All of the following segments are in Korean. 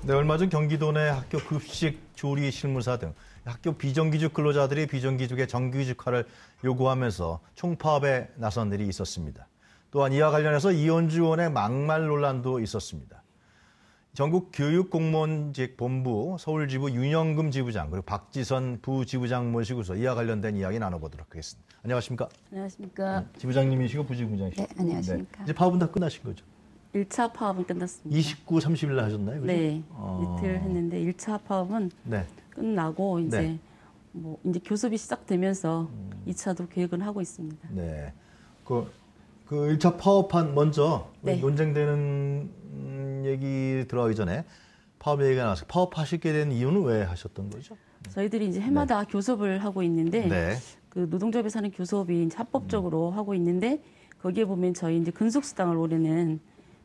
네, 얼마 전 경기도 내 학교 급식 조리 실무사 등 학교 비정규직 근로자들이 비정규직의 정규직화를 요구하면서 총파업에 나선 일이 있었습니다. 또한 이와 관련해서 이현주 의원의 막말 논란도 있었습니다. 전국 교육공무원직본부 서울지부 윤영금 지부장 그리고 박지선 부지부장 모시고서 이와 관련된 이야기 나눠보도록 하겠습니다. 안녕하십니까? 안녕하십니까? 지부장님이시고 부지부장이시고. 네, 안녕하십니까? 네. 이제 파업은 다 끝나신 거죠? 1차 파업은 끝났습니다. 29, 30일 날 하셨나요? 그죠? 네, 이틀 했는데 1차 파업은 네. 끝나고 이제 네. 이제 교섭이 시작되면서 2차도 계획은 하고 있습니다. 네. 그 1차 파업한 먼저 네. 논쟁되는 얘기 들어가기 전에 파업 얘기가 나와서 파업하시게 된 이유는 왜 하셨던 거죠? 저희들이 이제 해마다 교섭을 하고 있는데 네. 그 노동조합에서 하는 교섭이 이제 합법적으로 하고 있는데 거기에 보면 저희 이제 근속수당을 올해는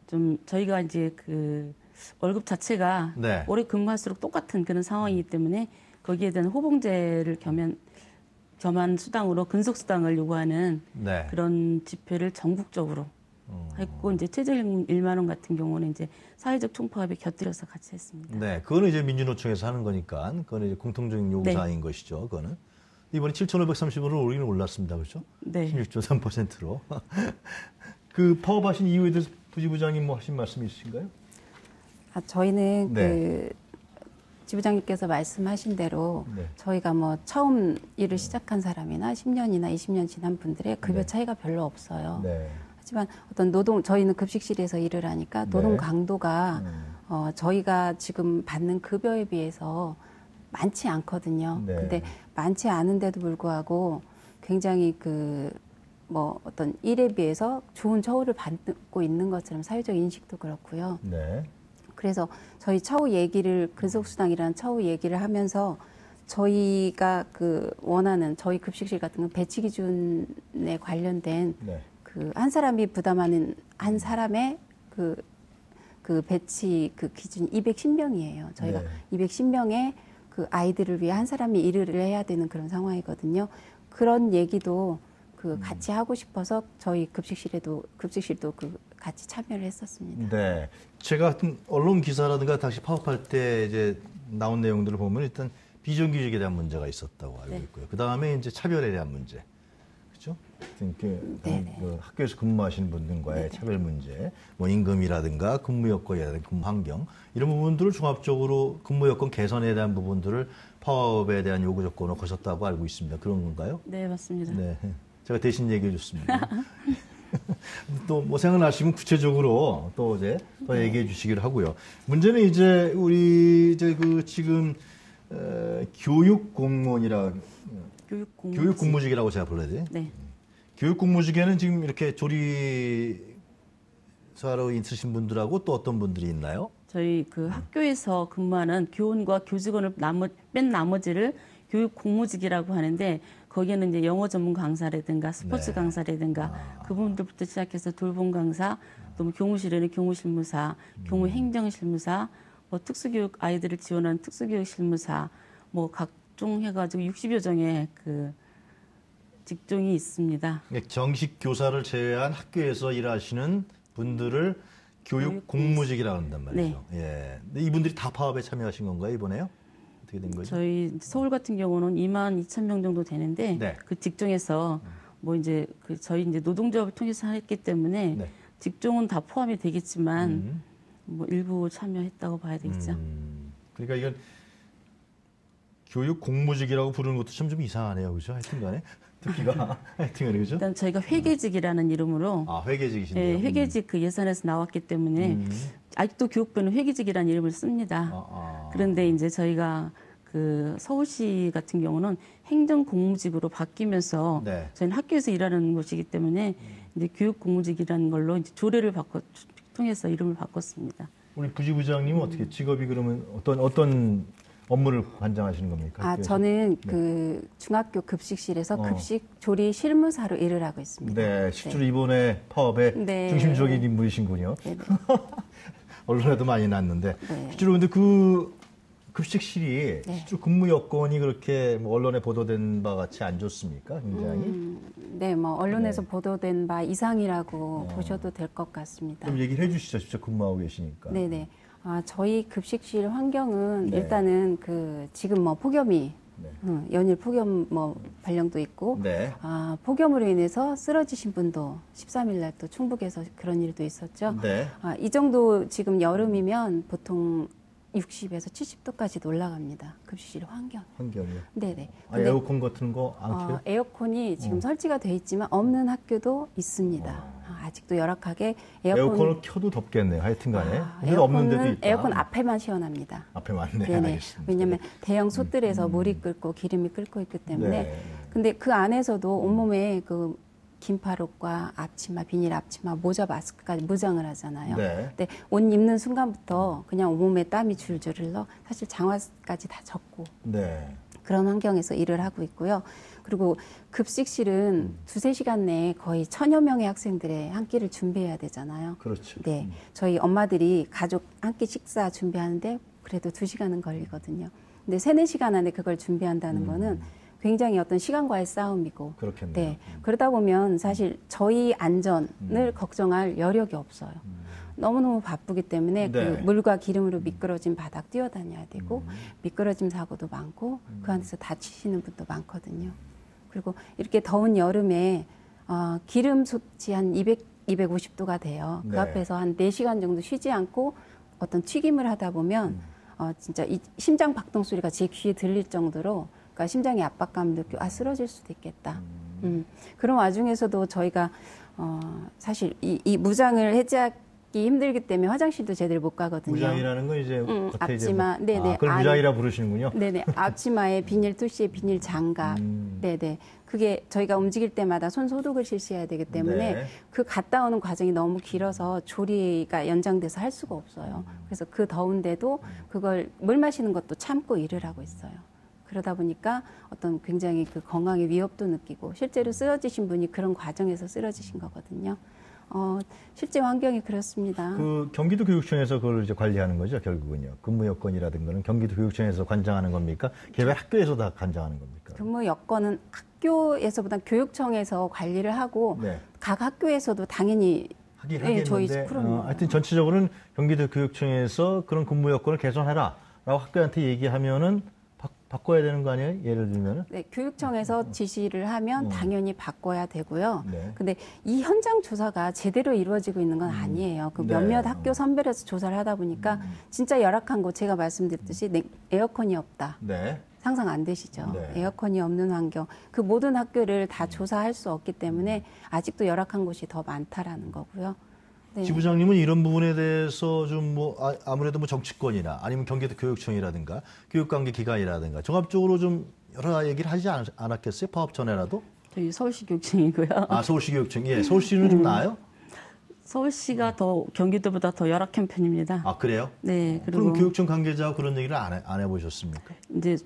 좀 저희가 이제 그 월급 자체가 네. 오래 근무할수록 똑같은 그런 상황이기 때문에 거기에 대한 호봉제를 겸한 수당으로 근속수당을 요구하는 네. 그런 집회를 전국적으로 했고 이제 최저임금 1만 원 같은 경우는 이제 사회적 총파업에 곁들여서 같이 했습니다. 네. 그거는 이제 민주노총에서 하는 거니까 그거는 이제 공통적인 요구사항인 네. 것이죠. 그거는. 이번에 7,530원으로 오르기는 올랐습니다. 그렇죠? 네. 16.3%로. 그 파업하신 이유에 대해서 부지부장님 뭐 하신 말씀 있으신가요? 저희는 네. 그 지부장님께서 말씀하신 대로 네. 저희가 뭐 처음 일을 시작한 사람이나 10년이나 20년 지난 분들의 급여 네. 차이가 별로 없어요. 네. 하지만 어떤 저희는 급식실에서 일을 하니까 노동 네. 강도가 저희가 지금 받는 급여에 비해서 많지 않거든요. 네. 근데 많지 않은데도 불구하고 굉장히 어떤 일에 비해서 좋은 처우를 받고 있는 것처럼 사회적 인식도 그렇고요. 네. 그래서 저희 처우 얘기를 근속수당이라는 처우 얘기를 하면서 저희가 원하는 저희 급식실 같은 건 배치 기준에 관련된 네. 한 사람이 부담하는 한 사람의 배치 기준이 210명이에요. 저희가 네. 210명의 그 아이들을 위해 한 사람이 일을 해야 되는 그런 상황이거든요. 그런 얘기도 같이 하고 싶어서 저희 급식실도 같이 참여를 했었습니다. 네. 제가 같은 언론 기사라든가 당시 파업할 때 이제 나온 내용들을 보면 일단 비정규직에 대한 문제가 있었다고 알고 네. 있고요. 그 다음에 이제 차별에 대한 문제. 그죠? 그 학교에서 근무하시는 분들과의 네네. 차별 문제, 뭐 임금이라든가 근무 여건이라든가 근무 환경, 이런 부분들을 종합적으로 근무 여건 개선에 대한 부분들을 파업에 대한 요구 조건으로 거셨다고 알고 있습니다. 그런 건가요? 네, 맞습니다. 네. 제가 대신 얘기해 줬습니다. 또 뭐 생각나시면 구체적으로 또 이제 더 얘기해 주시기로 하고요. 문제는 이제 우리 이제 지금 교육 공무직이라고 제가 불러야 돼요. 네. 교육 공무직에는 지금 이렇게 조리사로 있으신 분들하고 또 어떤 분들이 있나요? 저희 학교에서 근무하는 교원과 교직원을 뺀 나머지를 교육 공무직이라고 하는데 거기에는 이제 영어 전문 강사라든가 스포츠 네. 강사라든가 그분들부터 시작해서 돌봄 강사, 또 교무실에는 교무실무사, 교무행정실무사, 뭐 특수교육 아이들을 지원하는 특수교육 실무사, 뭐 각종 해가지고 60여 종의 직종이 있습니다. 정식 교사를 제외한 학교에서 일하시는 분들을 교육 공무직이라고 한단 말이죠. 네. 예. 근데 이분들이 다 파업에 참여하신 건가요, 이번에요? 어떻게 된 거죠? 저희 서울 같은 경우는 22,000명 정도 되는데 네. 그 직종에서 뭐 이제 저희 이제 노동조합을 통해서 했기 때문에 네. 직종은 다 포함이 되겠지만 뭐 일부 참여했다고 봐야 되겠죠. 그러니까 이건 교육 공무직이라고 부르는 것도 좀 이상하네요, 그죠? 하여튼간에 듣기가 하여튼간에 그죠? 일단 저희가 회계직이라는 이름으로 회계직이신데요. 회계직 예산에서 나왔기 때문에 아직도 교육부는 회계직이라는 이름을 씁니다. 그런데 이제 저희가 서울시 같은 경우는 행정공무직으로 바뀌면서 네. 저희는 학교에서 일하는 곳이기 때문에 이제 교육공무직이라는 걸로 이제 조례를 통해서 이름을 바꿨습니다. 우리 부지부장님은 어떻게 직업이 그러면 어떤 업무를 관장하시는 겁니까? 학교에서? 저는 중학교 급식실에서 급식 조리 실무사로 일을 하고 있습니다. 네, 실제로 이번에 파업의 네. 중심적인 인물이신군요. 네. 언론에도 많이 났는데 네. 실제로 근데 급식실이 실제로 근무 여건이 그렇게 뭐 언론에 보도된 바 같이 안 좋습니까? 굉장히. 네, 뭐 언론에서 보도된 바 이상이라고 보셔도 될 것 같습니다. 좀 얘기를 해주시죠. 직접 근무하고 계시니까. 네네. 저희 급식실 환경은 네. 일단은 지금 뭐 폭염이 네. 연일 폭염 뭐 발령도 있고 네. 폭염으로 인해서 쓰러지신 분도 13일 날 또 충북에서 그런 일도 있었죠. 네. 이 정도 지금 여름이면 보통 60에서 70도까지 올라갑니다. 급식실 환경이요. 네네. 근데 에어컨 같은 거 안 켜요? 에어컨이 지금 설치가 돼 있지만 없는 학교도 있습니다. 아직도 열악하게 에어컨을 켜도 덥겠네요. 하여튼간에. 우리가 없는 데도 있다. 에어컨 앞에만 시원합니다. 앞에만. 네, 네네. 알겠습니다. 왜냐하면 대형 솥들에서 물이 끓고 기름이 끓고 있기 때문에. 네. 근데 그 안에서도 온몸에 긴팔옷과 앞치마, 비닐 앞치마, 모자, 마스크까지 무장을 하잖아요. 네. 근데 옷 입는 순간부터 그냥 온몸에 땀이 줄줄 흘러 사실 장화까지 다 젖고 네. 그런 환경에서 일을 하고 있고요. 그리고 급식실은 2-3시간 내에 거의 1000여 명의 학생들의 한 끼를 준비해야 되잖아요. 그렇죠. 네. 저희 엄마들이 가족 한 끼 식사 준비하는데 그래도 2시간은 걸리거든요. 근데 3-4시간 안에 그걸 준비한다는 거는 굉장히 어떤 시간과의 싸움이고. 그렇겠네요. 네. 그러다 보면 사실 저희 안전을 걱정할 여력이 없어요. 너무너무 바쁘기 때문에 네. 그 물과 기름으로 미끄러진 바닥 뛰어다녀야 되고 미끄러짐 사고도 많고 그 안에서 다치시는 분도 많거든요. 그리고 이렇게 더운 여름에 기름 솥이 한 250도가 돼요. 그 네. 앞에서 한 4시간 정도 쉬지 않고 어떤 튀김을 하다 보면 진짜 이 심장 박동 소리가 제 귀에 들릴 정도로 그러니까 심장의 압박감을 느끼고 쓰러질 수도 있겠다. 그런 와중에서도 저희가 사실 이 무장을 해제하기 힘들기 때문에 화장실도 제대로 못 가거든요. 무장이라는 건 이제 겉에 이제 앞치마, 네네. 그걸 무장이라 부르시는군요. 네네. 앞치마에 비닐 투시에 비닐 장갑. 네네. 그게 저희가 움직일 때마다 손 소독을 실시해야 되기 때문에 네. 그 갔다 오는 과정이 너무 길어서 조리가 연장돼서 할 수가 없어요. 그래서 그 더운데도 그걸 물 마시는 것도 참고 일을 하고 있어요. 그러다 보니까 어떤 굉장히 그 건강의 위협도 느끼고 실제로 쓰러지신 분이 그런 과정에서 쓰러지신 거거든요. 실제 환경이 그렇습니다. 그 경기도 교육청에서 그걸 이제 관리하는 거죠, 결국은요. 근무 여건이라든 거는 경기도 교육청에서 관장하는 겁니까? 개별 학교에서 다 관장하는 겁니까? 근무 여건은 학교에서보다 교육청에서 관리를 하고 네. 각 학교에서도 당연히 하긴 네, 저희 하겠는데 그럼요. 하여튼 전체적으로는 경기도 교육청에서 그런 근무 여건을 개선해라 라고 학교한테 얘기하면은 바꿔야 되는 거 아니에요? 예를 들면은? 네, 교육청에서 지시를 하면 당연히 바꿔야 되고요. 네. 근데 이 현장 조사가 제대로 이루어지고 있는 건 아니에요. 그 네. 몇몇 학교 선별해서 조사를 하다 보니까 진짜 열악한 곳 제가 말씀드렸듯이 에어컨이 없다. 네. 상상 안 되시죠? 네. 에어컨이 없는 환경. 그 모든 학교를 다 조사할 수 없기 때문에 아직도 열악한 곳이 더 많다라는 거고요. 네. 지부장님은 이런 부분에 대해서 좀 아무래도 정치권이나 아니면 경기도 교육청이라든가 교육관계 기관이라든가 종합적으로 좀 여러 얘기를 하지 않았겠어요? 파업 전에라도? 저희 서울시 교육청이고요. 서울시 교육청. 예, 서울시는 좀 나아요? 서울시가 더 경기도보다 더 열악한 편입니다. 그래요? 네. 그럼 교육청 관계자하고 그런 얘기를 안 해보셨습니까? 이제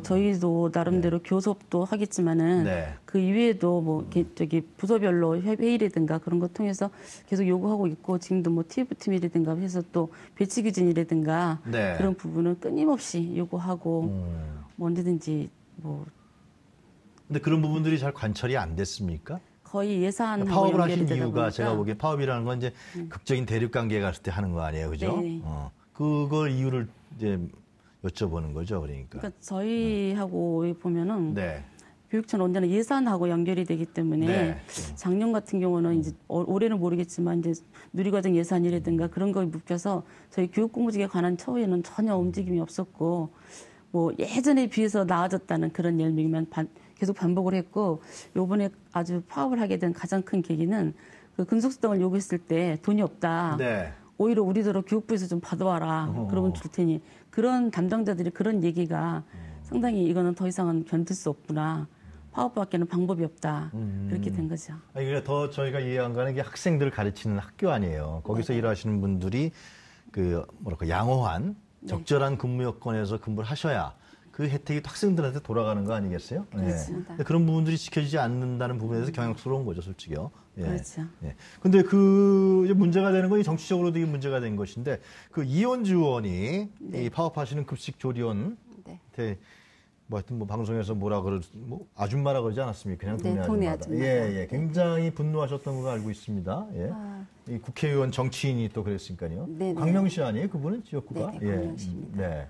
저희도 나름대로 교섭도 하겠지만은 네. 그 이외에도 이렇게 부서별로 회의라든가 그런 거 통해서 계속 요구하고 있고 지금도 TF팀이라든가 해서 또 배치 기준이라든가 네. 그런 부분은 끊임없이 요구하고 언제든지 근데 그런 부분들이 잘 관철이 안 됐습니까? 거의 예산하고 파업을 연결이 하신 되다 이유가 보니까 제가 보기엔 파업이라는 건 이제 극적인 대립 관계가 갔을 때 하는 거 아니에요, 그죠? 네. 그걸 이유를 이제 여쭤보는 거죠, 그러니까. 저희하고 보면은 네. 교육청은 언제나 예산하고 연결이 되기 때문에 네. 작년 같은 경우는 이제 올해는 모르겠지만 이제 누리과정 예산이라든가 그런 거에 묶여서 저희 교육공무직에 관한 처우에는 전혀 움직임이 없었고 예전에 비해서 나아졌다는 그런 얘기만 계속 반복을 했고 요번에 아주 파업을 하게 된 가장 큰 계기는 그 근속수당을 요구했을 때 돈이 없다. 네. 오히려 우리더러 교육부에서 좀 받아와라. 그러면 줄 테니 그런 담당자들이 그런 얘기가 상당히 이거는 더 이상은 견딜 수 없구나. 파업밖에는 방법이 없다. 그렇게 된 거죠. 그러니까 더 저희가 이해한 거는 이게 학생들을 가르치는 학교 아니에요. 거기서 일하시는 분들이 양호한 적절한 근무 여건에서 근무를 하셔야 그 혜택이 또 학생들한테 돌아가는 거 아니겠어요? 그렇습니다. 네. 그런 부분들이 지켜지지 않는다는 부분에서 경악스러운 거죠, 솔직히요. 예. 그렇죠. 예. 근데 이제 문제가 되는 건 정치적으로도 이게 문제가 된 것인데 이현주 의원이 이 파업하시는 급식조리원한테 하여튼 방송에서 아줌마라 그러지 않았습니까? 그냥 동네 네, 동네 아줌마다. 아줌마. 예, 굉장히 분노하셨던 걸로 알고 있습니다. 예. 이 국회의원 정치인이 또 그랬으니까요. 네네. 광명시 아니에요? 그분은 지역구가? 네네, 광명시입니다. 네.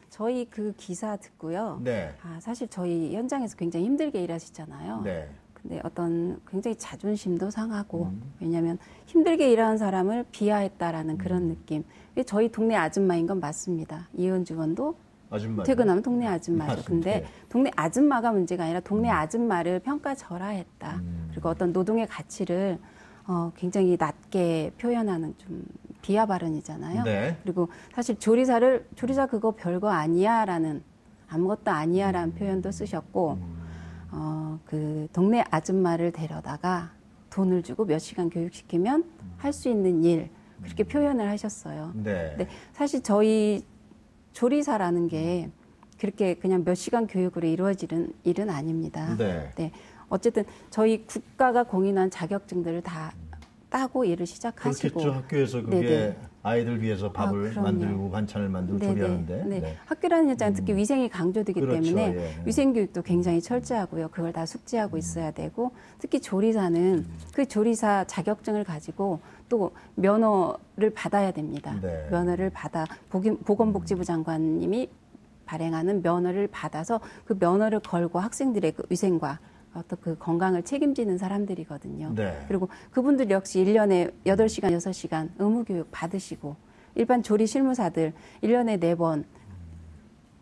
저희 그 기사 듣고요. 네. 사실 저희 현장에서 굉장히 힘들게 일하시잖아요. 네. 근데 어떤 굉장히 자존심도 상하고 왜냐하면 힘들게 일하는 사람을 비하했다라는 그런 느낌. 저희 동네 아줌마인 건 맞습니다. 이은주 의원도 아줌마. 퇴근하면 동네 아줌마죠. 근데 네. 동네 아줌마가 문제가 아니라 동네 아줌마를 평가절하했다. 그리고 어떤 노동의 가치를 굉장히 낮게 표현하는 좀 비하 발언이잖아요. 네. 그리고 사실 조리사 그거 별거 아니야라는 아무것도 아니야라는 표현도 쓰셨고 그 동네 아줌마를 데려다가 돈을 주고 몇 시간 교육시키면 할 수 있는 일 그렇게 표현을 하셨어요. 네. 근데 사실 저희 조리사라는 게 그렇게 그냥 몇 시간 교육으로 이루어지는 일은 아닙니다. 네. 어쨌든 저희 국가가 공인한 자격증들을 다 따고 일을 시작하시고. 그렇겠죠. 학교에서 그게 네네. 아이들 위해서 밥을 그럼요. 만들고 반찬을 만들고 조리하는데. 네. 학교라는 현장은 특히 위생이 강조되기 그렇죠. 때문에 예. 위생교육도 굉장히 철저하고요. 그걸 다 숙지하고 있어야 되고 특히 조리사는 그 조리사 자격증을 가지고 또 면허를 받아야 됩니다. 네. 면허를 받아 보건복지부 장관님이 발행하는 면허를 받아서 그 면허를 걸고 학생들의 그 위생과 어떤 그 건강을 책임지는 사람들이거든요. 네. 그리고 그분들 역시 1년에 8시간, 6시간 의무교육 받으시고 일반 조리 실무사들 1년에 4번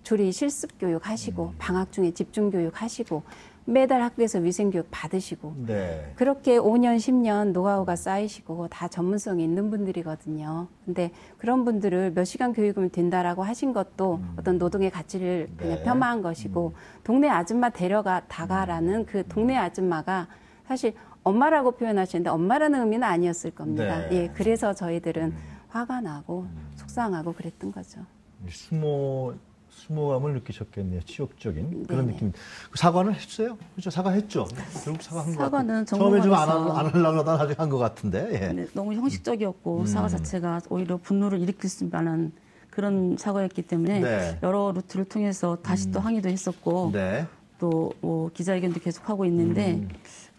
조리 실습교육 하시고 방학 중에 집중교육 하시고 매달 학교에서 위생교육 받으시고 네. 그렇게 5년, 10년 노하우가 쌓이시고 다 전문성이 있는 분들이거든요. 근데 그런 분들을 몇 시간 교육이면 된다라고 하신 것도 어떤 노동의 가치를 그냥 네. 폄하한 것이고 동네 아줌마 데려다가라는 그 동네 아줌마가 사실 엄마라고 표현하시는데 엄마라는 의미는 아니었을 겁니다. 네. 예, 그래서 저희들은 화가 나고 속상하고 그랬던 거죠. 수모감을 느끼셨겠네요. 치욕적인 그런 네네. 느낌. 사과는 했어요? 그렇죠. 사과했죠. 결국 사과한 것 사과는 같아요. 처음에 좀 안 전문가로서 하려고 하다가 나중에 한 것 같은데. 예. 네, 너무 형식적이었고 사과 자체가 오히려 분노를 일으킬 수 만한 그런 사과였기 때문에 네. 여러 루트를 통해서 다시 또 항의도 했었고 네. 또 뭐 기자회견도 계속 하고 있는데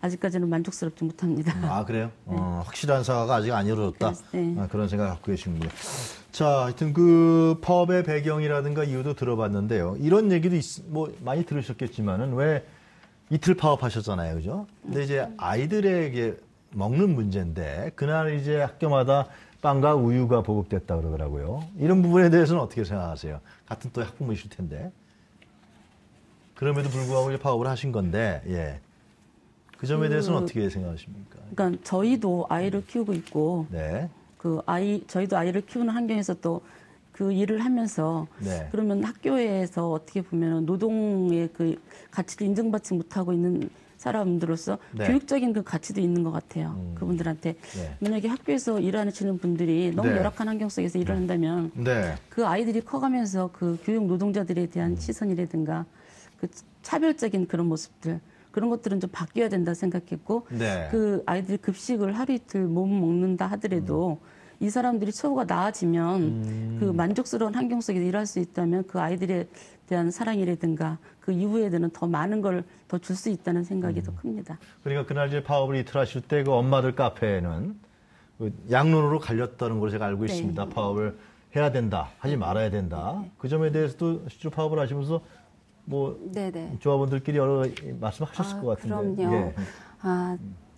아직까지는 만족스럽지 못합니다. 아, 그래요? 확실한 사과가 아직 안 이루어졌다. 네. 그런 생각 갖고 계시군요. 자, 하여튼 그 파업의 배경이라든가 이유도 들어봤는데요. 이런 얘기도 뭐 많이 들으셨겠지만은 왜 이틀 파업하셨잖아요. 그죠? 근데 이제 아이들에게 먹는 문제인데 그날 이제 학교마다 빵과 우유가 보급됐다 그러더라고요. 이런 부분에 대해서는 어떻게 생각하세요? 같은 또 학부모이실 텐데. 그럼에도 불구하고 이제 파업을 하신 건데, 예. 그 점에 대해서는 어떻게 생각하십니까? 그러니까 저희도 아이를 키우고 있고 네. 저희도 아이를 키우는 환경에서 또 그 일을 하면서 네. 그러면 학교에서 어떻게 보면 노동의 그 가치를 인정받지 못하고 있는 사람들로서 네. 교육적인 그 가치도 있는 것 같아요. 그분들한테. 네. 만약에 학교에서 일하시는 분들이 너무 네. 열악한 환경 속에서 일을 한다면 네. 그 아이들이 커가면서 그 교육 노동자들에 대한 시선이라든가 그 차별적인 그런 모습들 그런 것들은 좀 바뀌어야 된다 생각했고 네. 그 아이들이 급식을 하루 이틀 못 먹는다 하더라도 이 사람들이 처우가 나아지면 그 만족스러운 환경 속에서 일할 수 있다면 그 아이들에 대한 사랑이라든가 그 이후에는 더 많은 걸 더 줄 수 있다는 생각이 더 큽니다. 그러니까 그날 이제 파업을 이틀 하실 때 그 엄마들 카페에는 그 양론으로 갈렸다는 걸 제가 알고 네. 있습니다. 파업을 해야 된다, 하지 말아야 된다. 그 점에 대해서도 실제로 파업을 하시면서 뭐 네네. 조합원들끼리 여러 말씀하셨을 것 같은데. 그럼요. 예.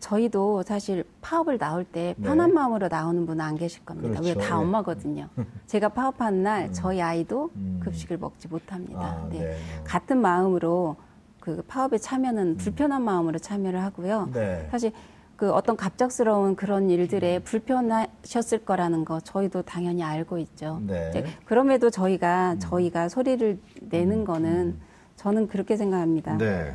저희도 사실 파업을 나올 때 네. 편한 마음으로 나오는 분은 안 계실 겁니다. 그렇죠. 왜 다 예. 엄마거든요. 제가 파업한 날 저희 아이도 급식을 먹지 못합니다. 아, 네. 네. 같은 마음으로 그 파업에 참여는 불편한 마음으로 참여를 하고요. 네. 사실 그 어떤 갑작스러운 그런 일들에 불편하셨을 거라는 거 저희도 당연히 알고 있죠. 네. 이제 그럼에도 저희가 소리를 내는 거는 저는 그렇게 생각합니다. 네.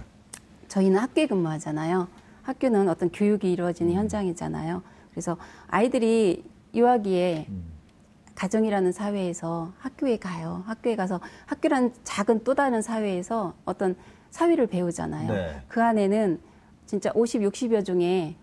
저희는 학교에 근무하잖아요. 학교는 어떤 교육이 이루어지는 현장이잖아요. 그래서 아이들이 유아기에 가정이라는 사회에서 학교에 가요. 학교에 가서 학교라는 작은 또 다른 사회에서 어떤 사회를 배우잖아요. 네. 그 안에는 진짜 50, 60여 중에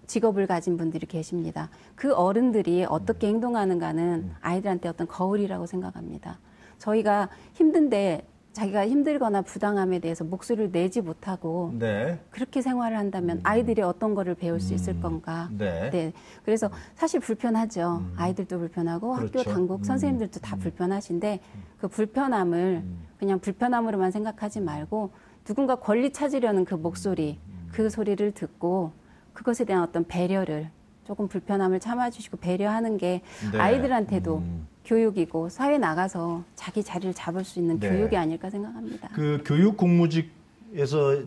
직업을 가진 분들이 계십니다. 그 어른들이 어떻게 행동하는가는 아이들한테 어떤 거울이라고 생각합니다. 저희가 힘든데 자기가 힘들거나 부당함에 대해서 목소리를 내지 못하고 네. 그렇게 생활을 한다면 아이들이 어떤 거를 배울 수 있을 건가. 네. 그래서 사실 불편하죠. 아이들도 불편하고 그렇죠. 학교 당국 선생님들도 다 불편하신데 그 불편함을 그냥 불편함으로만 생각하지 말고 누군가 권리 찾으려는 그 목소리, 그 소리를 듣고 그것에 대한 어떤 배려를 조금 불편함을 참아주시고 배려하는 게 네. 아이들한테도 교육이고 사회 나가서 자기 자리를 잡을 수 있는 네. 교육이 아닐까 생각합니다. 그 교육 공무직에서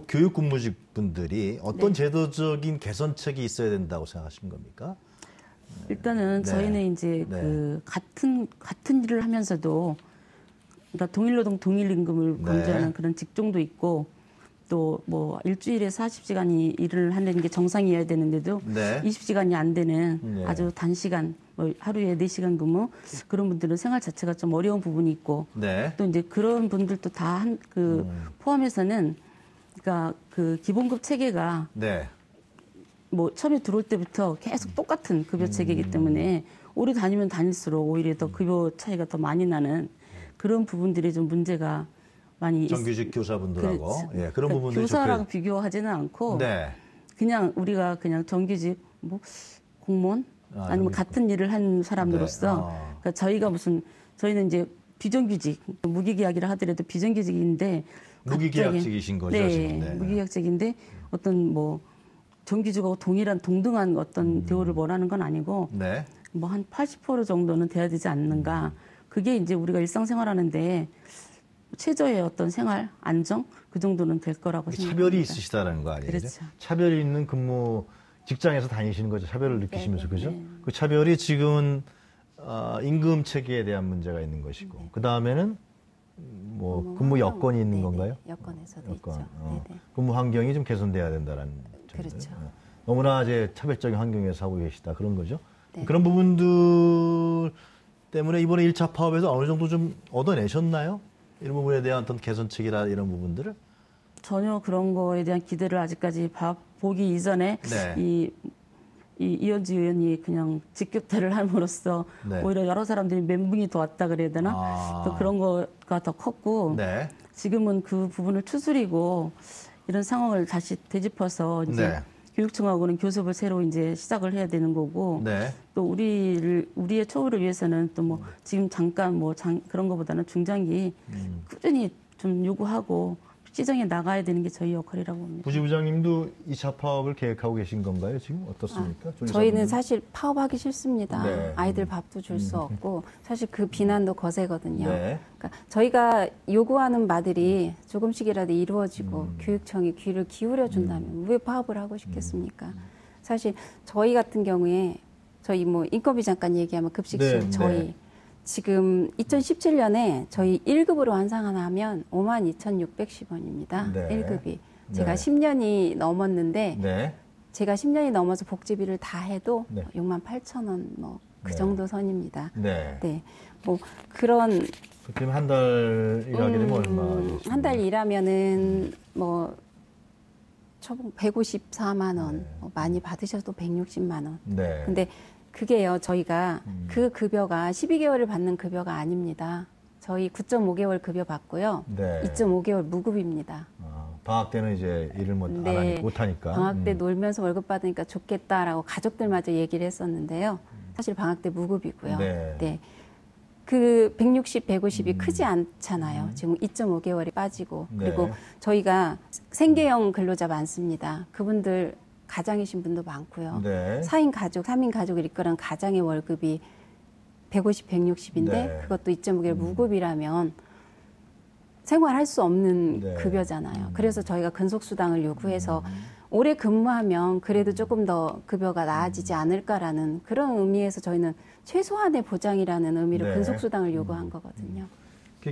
교육 공무직 분들이 어떤 네. 제도적인 개선책이 있어야 된다고 생각하시는 겁니까? 일단은 네. 저희는 이제 네. 그 같은 일을 하면서도 그러니까 동일노동 동일임금을 네. 강조하는 그런 직종도 있고 또 뭐 일주일에 40시간이 일을 하는 게 정상이어야 되는데도 네. 20시간이 안 되는 네. 아주 단시간 뭐 하루에 4시간 근무 그런 분들은 생활 자체가 좀 어려운 부분이 있고 네. 또 이제 그런 분들도 다 포함해서는 그러니까 그 기본급 체계가 네. 뭐 처음에 들어올 때부터 계속 똑같은 급여 체계이기 때문에 오래 다니면 다닐수록 오히려 더 급여 차이가 더 많이 나는 그런 부분들이 좀 문제가 많이 정규직 교사분들하고 그렇죠. 예, 그런 그러니까 부분들이 교사랑 좀 비교하지는 않고 네. 그냥 우리가 그냥 정규직 뭐 공무원 아니면 정규직. 같은 일을 한 사람으로서 네. 그러니까 저희가 저희는 이제 비정규직 무기계약이라 하더라도 비정규직인데 무기계약직이신 거죠, 네, 지금. 네. 무기계약직인데 어떤 뭐 정규직하고 동등한 어떤 대우를 원하는 건 아니고 네. 뭐 한 80% 정도는 돼야 되지 않는가. 그게 이제 우리가 일상생활하는데 최저의 어떤 생활 안정 그 정도는 될 거라고 생각합니다. 차별이 있으시다는 거 아니에요? 그렇죠. 차별이 있는 근무 직장에서 다니시는 거죠. 차별을 느끼시면서 네, 그죠? 네. 그 차별이 지금은 임금 체계에 대한 문제가 있는 것이고 그 다음에는 뭐 근무 여건이 있는 네네. 건가요? 여건에서도 여건. 있죠. 네네. 근무 환경이 좀 개선돼야 된다는 점이에요. 그렇죠. 너무나 이제 차별적인 환경에서 하고 계시다 그런 거죠. 네. 그런 부분들 때문에 이번에 1차 파업에서 어느 정도 좀 얻어내셨나요? 이런 부분에 대한 어떤 개선책이라 이런 부분들을? 전혀 그런 거에 대한 기대를 아직까지 보기 이전에 네. 이 이현주 의원이 그냥 직격탄을 함으로써 네. 오히려 여러 사람들이 멘붕이 더 왔다 그래야 되나? 아. 또 그런 거가 더 컸고 네. 지금은 그 부분을 추스리고 이런 상황을 다시 되짚어서 이제 네. 교육청하고는 교섭을 새로 이제 시작을 해야 되는 거고 네. 또 우리의 처우를 위해서는 또 뭐 지금 잠깐 그런 거보다는 중장기 꾸준히 좀 요구하고 시정해 나가야 되는 게 저희 역할이라고 봅니다. 부지부장님도 2차 파업을 계획하고 계신 건가요? 지금 어떻습니까? 저희는 사실 파업하기 싫습니다. 네. 아이들 밥도 줄 수 없고 사실 그 비난도 거세거든요. 네. 그러니까 저희가 요구하는 바들이 조금씩이라도 이루어지고 교육청이 귀를 기울여 준다면 왜 파업을 하고 싶겠습니까? 사실 저희 같은 경우에 저희 뭐 인건비 잠깐 얘기하면 급식실 네, 저희 네. 지금 2017년에 저희 1급으로 환산하면 52,610원입니다. 네. 1급이. 제가 네. 10년이 넘었는데 네. 제가 10년이 넘어서 복지비를 다 해도 네. 68,000원 뭐 그 네. 정도 선입니다. 네. 네. 뭐 그런 그럼 한 달 일하게 되면 얼마? 한 달 일하면은 뭐 초봉 154만 원, 뭐 많이 받으셔도 160만 원. 네. 근데 그게요, 저희가 그 급여가 12개월을 받는 급여가 아닙니다. 저희 9.5개월 급여 받고요. 네. 2.5개월 무급입니다. 방학 때는 이제 일을 네. 못하니까. 방학 때 놀면서 월급 받으니까 좋겠다라고 가족들마저 얘기를 했었는데요. 사실 방학 때 무급이고요. 네. 그 160, 150이 크지 않잖아요. 지금 2.5개월이 빠지고. 네. 그리고 저희가 생계형 근로자 많습니다. 그분들 가장이신 분도 많고요. 네. 4인 가족, 3인 가족을 이끌은 가장의 월급이 150, 160인데 네. 그것도 2.5개월 무급이라면 생활할 수 없는 네. 급여잖아요. 그래서 저희가 근속수당을 요구해서 오래 근무하면 그래도 조금 더 급여가 나아지지 않을까라는 그런 의미에서 저희는 최소한의 보장이라는 의미로 네. 근속수당을 요구한 거거든요.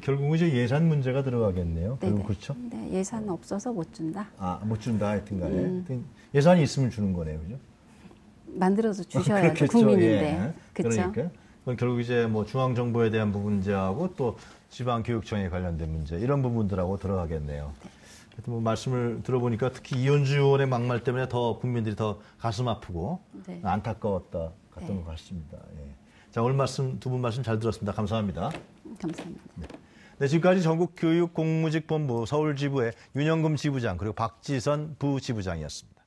결국은 이제 예산 문제가 들어가겠네요. 네네. 그렇죠? 네, 예산 없어서 못 준다. 못 준다 하여튼 간에. 하여튼 예산이 있으면 주는 거네요. 그죠? 만들어서 주셔야죠. 그렇겠죠. 국민인데. 예. 그렇죠? 그러니까 그건 결국 이제 뭐 중앙정부에 대한 문제하고 또 지방교육청에 관련된 문제 이런 부분들하고 들어가겠네요. 하여튼 뭐 말씀을 들어보니까 특히 이현주 의원의 막말 때문에 더 국민들이 더 가슴 아프고 네. 안타까웠던 네. 것 같습니다. 예. 자, 오늘 두 분 말씀 잘 들었습니다. 감사합니다. 감사합니다. 네, 지금까지 전국교육공무직본부 서울지부의 윤영금 지부장 그리고 박지선 부지부장이었습니다.